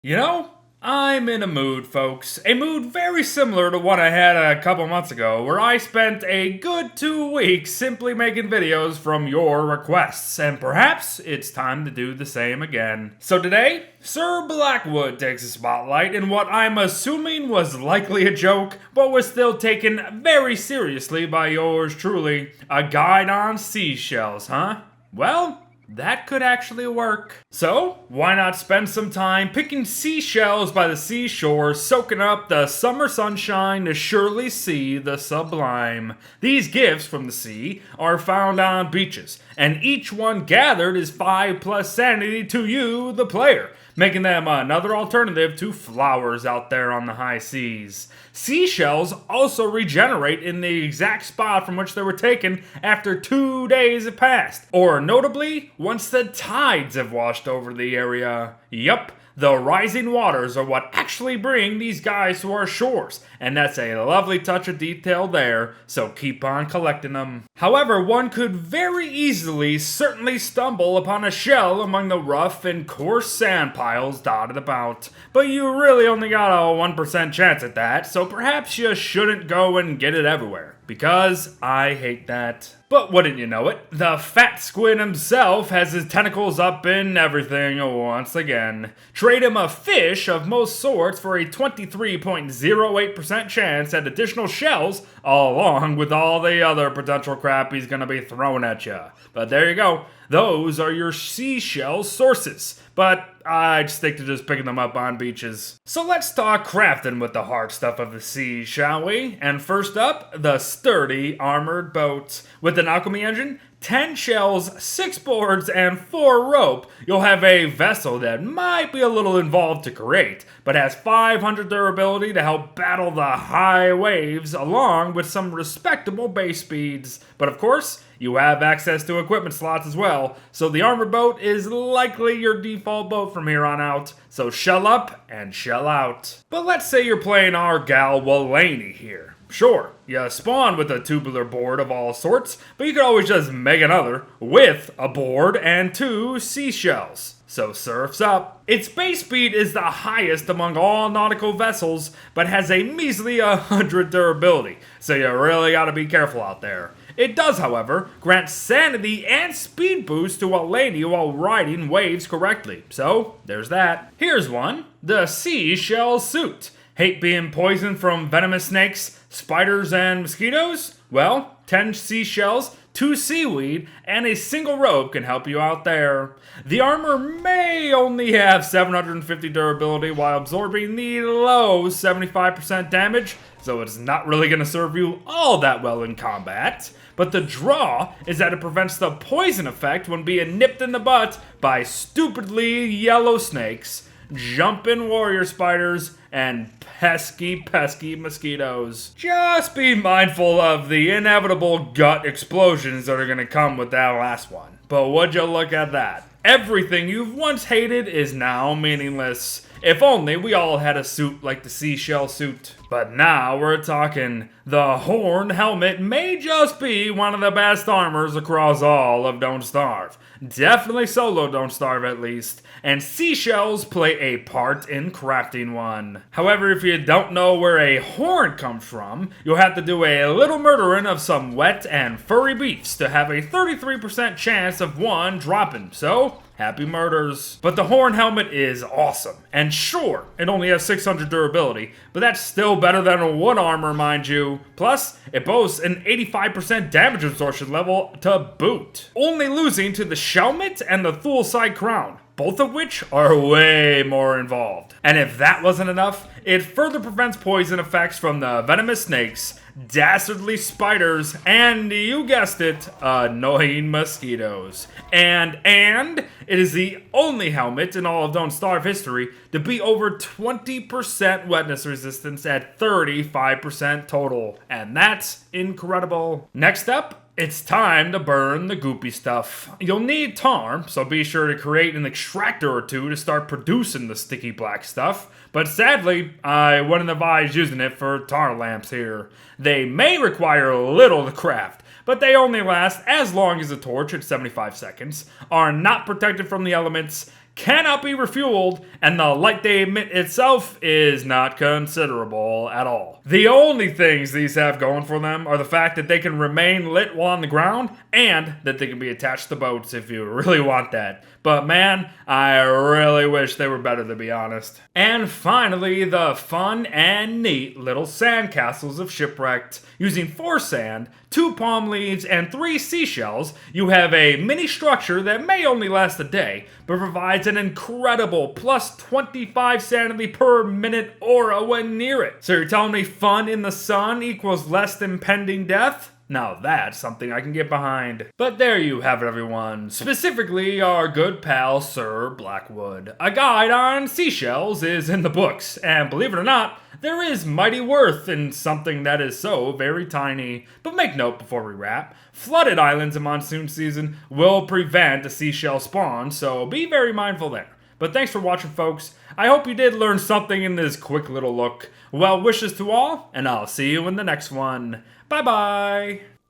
You know, I'm in a mood, folks. A mood very similar to one I had a couple months ago, where I spent a good 2 weeks simply making videos from your requests, and perhaps it's time to do the same again. So today, Sir Blackwood takes the spotlight in what I'm assuming was likely a joke, but was still taken very seriously by yours truly. A guide on seashells, huh? Well, that could actually work. So, why not spend some time picking seashells by the seashore, soaking up the summer sunshine to surely see the sublime. These gifts from the sea are found on beaches, and each one gathered is 5 plus sanity to you, the player, making them another alternative to flowers out there on the high seas. Seashells also regenerate in the exact spot from which they were taken after 2 days have passed, or notably, once the tides have washed over the area. Yup. The rising waters are what actually bring these guys to our shores, and that's a lovely touch of detail there, so keep on collecting them. However, one could very easily certainly stumble upon a shell among the rough and coarse sand piles dotted about, but you really only got a 1% chance at that, so perhaps you shouldn't go and get it everywhere, because I hate that. But wouldn't you know it, the fat squid himself has his tentacles up in everything once again. Trade him a fish of most sorts for a 23.08% chance at additional shells, along with all the other potential crap he's gonna be throwing at you. But there you go, those are your seashell sources. But I'd stick to just picking them up on beaches. So let's talk crafting with the hard stuff of the sea, shall we? And first up, the sturdy armored boat. With an alchemy engine, 10 shells, 6 boards, and 4 rope, you'll have a vessel that might be a little involved to create, but has 500 durability to help battle the high waves, along with some respectable base speeds. But of course, you have access to equipment slots as well, so the armored boat is likely your default boat from here on out. So shell up and shell out. But let's say you're playing our gal Walaney here. Sure, you spawn with a tubular board of all sorts, but you could always just make another with a board and 2 seashells. So surf's up. Its base speed is the highest among all nautical vessels, but has a measly 100 durability, so you really gotta be careful out there. It does, however, grant sanity and speed boost to Walaney while riding waves correctly, so there's that. Here's one, the Seashell suit. Hate being poisoned from venomous snakes, spiders, and mosquitoes? Well, 10 seashells, 2 seaweed, and a single rope can help you out there. The armor may only have 750 durability while absorbing the low 75% damage, so it's not really going to serve you all that well in combat. But the draw is that it prevents the poison effect when being nipped in the butt by stupidly yellow snakes, jumping warrior spiders, and pesky mosquitoes. Just be mindful of the inevitable gut explosions that are gonna come with that last one. But would you look at that? Everything you've once hated is now meaningless. If only we all had a suit like the seashell suit. But now we're talking. The horn helmet may just be one of the best armors across all of Don't Starve. Definitely solo Don't Starve at least. And seashells play a part in crafting one. However, if you don't know where a horn comes from, you'll have to do a little murdering of some wet and furry beefs to have a 33% chance of one dropping. So, happy murders. But the horn helmet is awesome. And sure, it only has 600 durability, but that's still better than a 1 armor, mind you. Plus, it boasts an 85% damage absorption level to boot, only losing to the Shelmet and the Thule Side Crown, both of which are way more involved. And if that wasn't enough, it further prevents poison effects from the venomous snakes, dastardly spiders, and you guessed it, annoying mosquitoes. And it is the only helmet in all of Don't Starve history to be over 20% wetness resistance at 35% total. And that's incredible. Next up, it's time to burn the goopy stuff. You'll need tar, so be sure to create an extractor or 2 to start producing the sticky black stuff. But sadly, I wouldn't advise using it for tar lamps here. They may require little to craft, but they only last as long as a torch at 75 seconds, are not protected from the elements, cannot be refueled, and the light they emit itself is not considerable at all. The only things these have going for them are the fact that they can remain lit while on the ground, and that they can be attached to boats if you really want that. But man, I really wish they were better, to be honest. And finally, the fun and neat little sandcastles of Shipwrecked. Using 4 sand, 2 palm leaves, and 3 seashells, you have a mini structure that may only last a day, but provides an incredible plus 25 sanity per minute aura when near it. So you're telling me fun in the sun equals less than pending death? Now that's something I can get behind. But there you have it, everyone. Specifically, our good pal Sir Blackwood. A guide on seashells is in the books, and believe it or not, there is mighty worth in something that is so very tiny. But make note before we wrap, flooded islands in monsoon season will prevent a seashell spawn, so be very mindful there. But thanks for watching, folks. I hope you did learn something in this quick little look. Well wishes to all, and I'll see you in the next one. Bye-bye!